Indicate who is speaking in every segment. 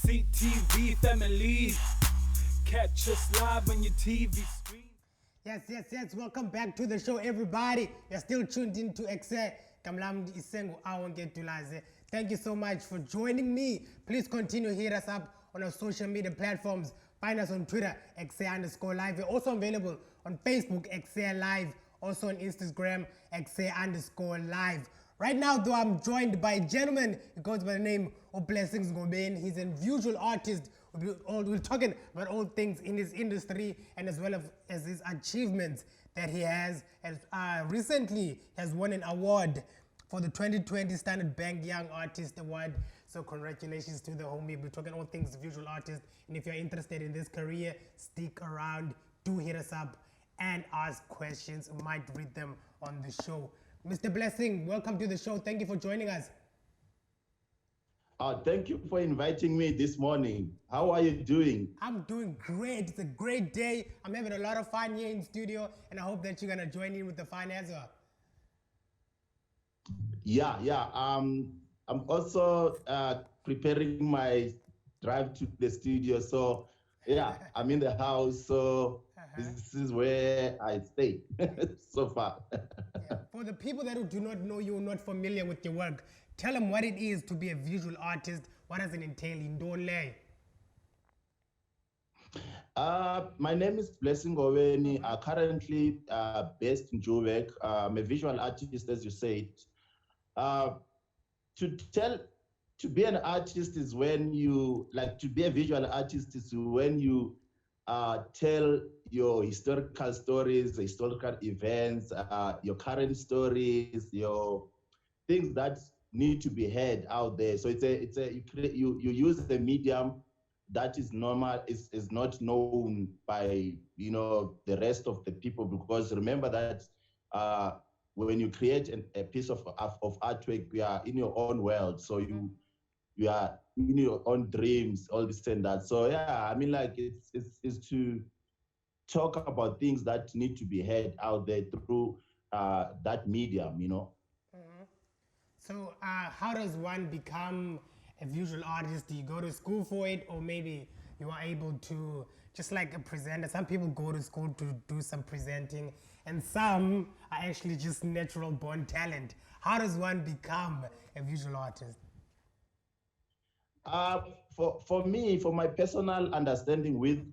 Speaker 1: CTV family. Catch us live on your TV screen.
Speaker 2: Yes. Welcome back to the show, everybody. You're still tuned in to EKSE. Thank you so much for joining me. Please continue to hit us up on our social media platforms. Find us on Twitter, EKSE_live. We're also available on Facebook, EKSE Live. Also on Instagram, EKSE_live. Right now, though, I'm joined by a gentleman who goes by the name of Blessings Ngobeni. He's a visual artist. We're talking about all things in his industry and as well as his achievements that he has. Recently has won an award for the 2020 Standard Bank Young Artist Award. So congratulations to the homie. We're talking all things visual artist. And if you're interested in this career, stick around. Do hit us up and ask questions. We might read them on the show. Mr. Blessing, welcome to the show. Thank you for joining us.
Speaker 3: Thank you for inviting me this morning. How are you doing?
Speaker 2: I'm doing great. It's a great day. I'm having a lot of fun here in studio, and I hope that you're going to join in with the fun as well.
Speaker 3: Yeah. I'm also preparing my drive to the studio. So, yeah, I'm in the house. So this is where I stay so far.
Speaker 2: Yeah. For the people that do not know you, not familiar with your work, tell them what it is to be a visual artist. What does it entail in Ndole?
Speaker 3: My name is Blessing Ngobeni. Currently based in Joburg. I'm a visual artist, as you said. To be an artist is when you, to be a visual artist is when you tell your historical stories, historical events, your current stories, your things that need to be heard out there. So you use the medium that is normal, is not known by the rest of the people, because remember that when you create a piece of artwork, you are in your own world. So you are in your own dreams, all this and that. So yeah, I mean, it's to talk about things that need to be heard out there through that medium,
Speaker 2: Mm-hmm. So how does one become a visual artist? Do you go to school for it, or maybe you are able to, just like a presenter? Some people go to school to do some presenting, and some are actually just natural born talent. How does one become a visual artist?
Speaker 3: For me, for my personal understanding with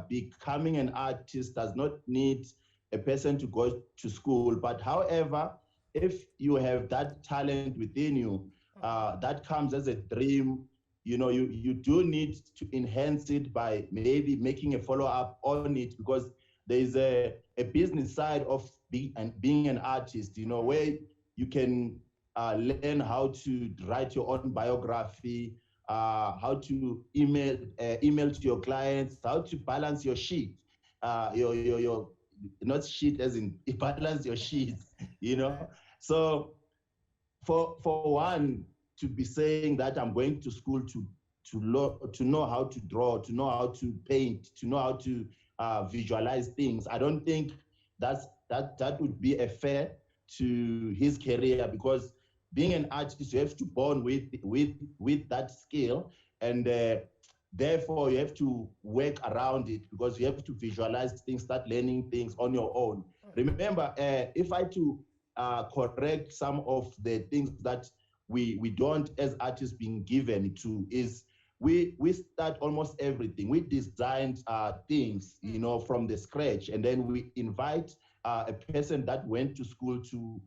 Speaker 3: becoming an artist does not need a person to go to school. But however, if you have that talent within you, that comes as a dream, you do need to enhance it by maybe making a follow-up on it, because there is a business side of being an artist, where you can learn how to write your own biography, how to email to your clients, how to balance your sheet, your not sheet as in balance your sheets, So for one to be saying that I'm going to school to know how to draw, to know how to paint, to know how to visualize things, I don't think that would be a fair to his career, because being an artist, you have to born with that skill, and therefore you have to work around it, because you have to visualize things, start learning things on your own. Remember, if I to correct some of the things that we don't as artists being given to, is we start almost everything. We designed things, from the scratch, and then we invite a person that went to school to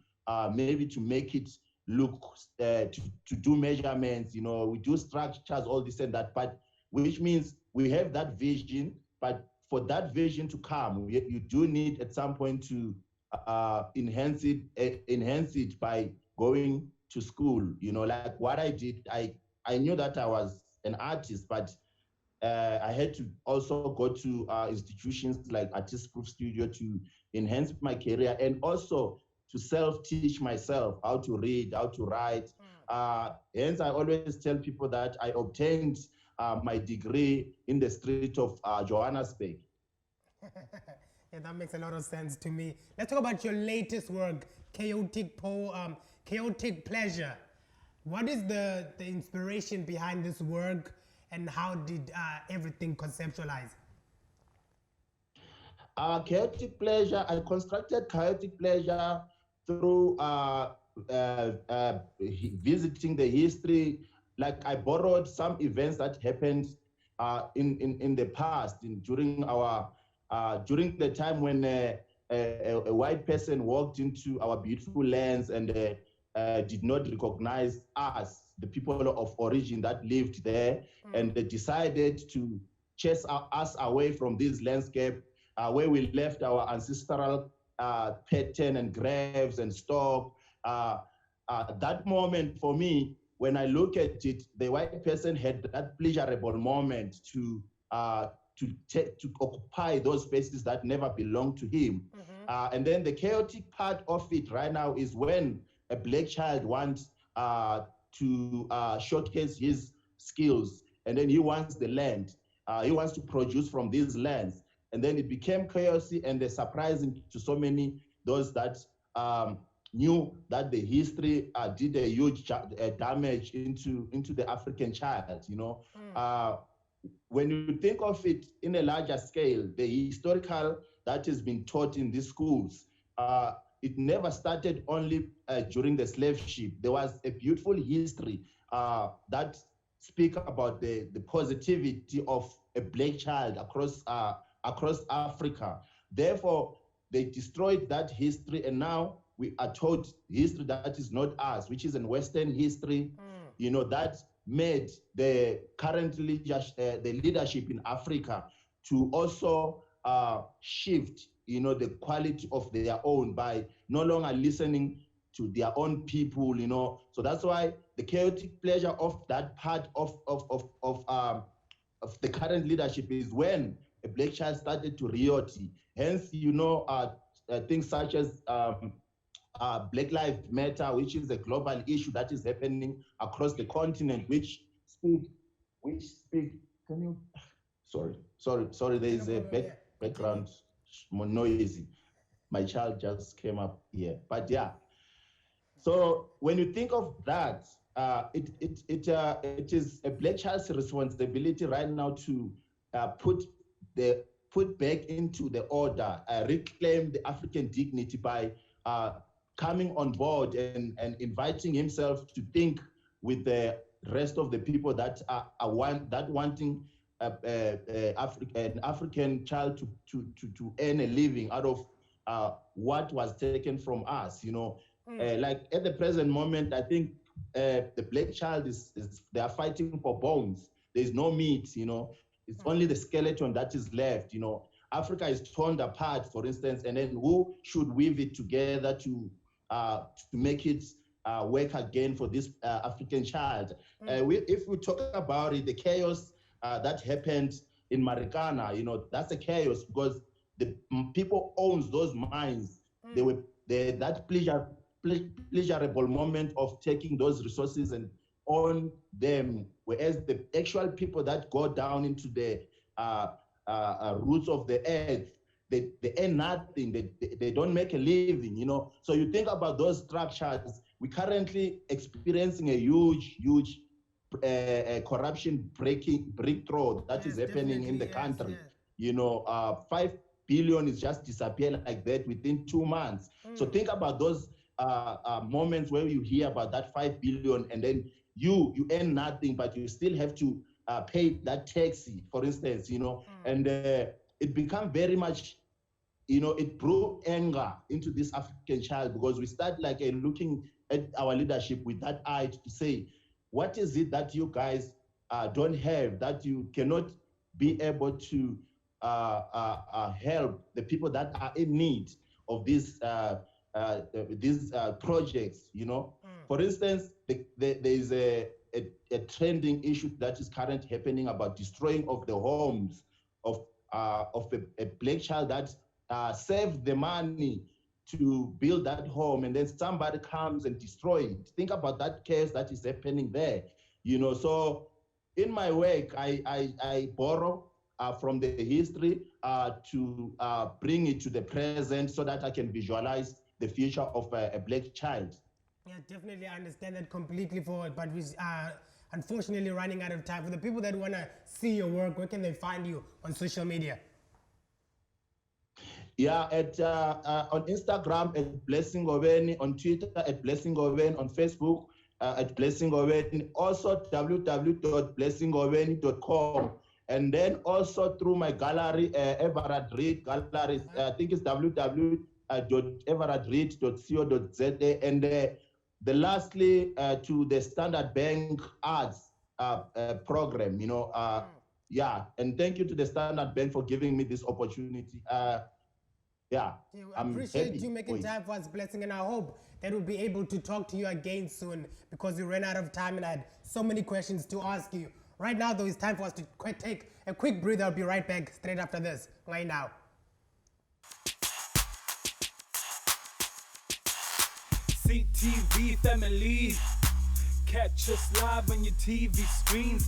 Speaker 3: maybe to make it look, to do measurements, we do structures, all this and that, but which means we have that vision, but for that vision to come, you do need at some point to enhance it by going to school. Like what I did, I knew that I was an artist, but I had to also go to institutions like Artist Proof Studio to enhance my career, and also to self-teach myself how to read, how to write. Hence, I always tell people that I obtained my degree in the street of Johannesburg.
Speaker 2: Yeah, that makes a lot of sense to me. Let's talk about your latest work, Chaotic Pleasure. What is the inspiration behind this work, and how did everything conceptualize?
Speaker 3: Chaotic pleasure, I constructed chaotic pleasure through visiting the history. Like I borrowed some events that happened in the past, during the time when a white person walked into our beautiful lands and did not recognize us, the people of origin that lived there, and they decided to chase us away from this landscape where we left our ancestral pattern and graves and stock. That moment for me, when I look at it, the white person had that pleasurable moment to occupy those spaces that never belonged to him. And then the chaotic part of it right now is when a black child wants to showcase his skills, and then he wants the land. He wants to produce from these lands. And then it became chaos and surprising to so many, those that knew that the history did a huge damage into the African child, when you think of it in a larger scale, the historical that has been taught in these schools, it never started only during the slave ship. There was a beautiful history that speak about the positivity of a black child across Africa. Therefore, they destroyed that history, and now we are taught history that is not us, which is in Western history, that made the current the leadership in Africa to also shift, the quality of their own by no longer listening to their own people, So that's why the chaotic pleasure of that part of the current leadership is when a black child started to reality. Hence, things such as Black Lives Matter, which is a global issue that is happening across the continent, which speak, can you, sorry, there is a background more noisy. My child just came up here, but yeah. So when you think of that, it is a black child's responsibility right now to put back into the order, reclaim the African dignity by coming on board and inviting himself to think with the rest of the people that are wanting an African child to earn a living out of what was taken from us, like at the present moment, I think the black child they are fighting for bones. There's no meat, it's only the skeleton that is left, Africa is torn apart, for instance, and then who should weave it together to make it work again for this African child? If we talk about it, the chaos that happened in Marikana, that's a chaos because the people owns those mines. That pleasurable moment of taking those resources and own them, whereas the actual people that go down into the roots of the earth, they earn nothing, they don't make a living, So you think about those structures, we're currently experiencing a huge corruption breakthrough that is happening in the country. 5 billion is just disappeared like that within 2 months. So think about those moments where you hear about that 5 billion and then you earn nothing, but you still have to pay that taxi, for instance, and it become very much, it brought anger into this African child because we start like looking at our leadership with that eye to say, what is it that you guys don't have, that you cannot be able to help the people that are in need of these projects, For instance, there is a trending issue that is currently happening about destroying of the homes of a black child that saved the money to build that home, and then somebody comes and destroys it. Think about that case that is happening there, So in my work, I borrow from the history to bring it to the present so that I can visualize the future of a black child.
Speaker 2: Yeah, definitely, I understand that completely forward. But unfortunately running out of time. For the people that want to see your work, where can they find you on social media?
Speaker 3: Yeah, on Instagram at Blessing Ngobeni, on Twitter at Blessing Ngobeni, on Facebook at Blessing Ngobeni, also www.blessingngobeni.com, and then also through my gallery, Everard Read gallery. I think it's www.everardread.co.za, and the lastly to the Standard Bank Arts program. Yeah, and thank you to the Standard Bank for giving me this opportunity. Yeah,
Speaker 2: I appreciate you making time for us, Blessing, and I hope that we'll be able to talk to you again soon, because we ran out of time and I had so many questions to ask you. Right now, though, it's time for us to take a quick breather. I'll be right back straight after this, right now.
Speaker 1: CTV family, catch us live on your TV screens.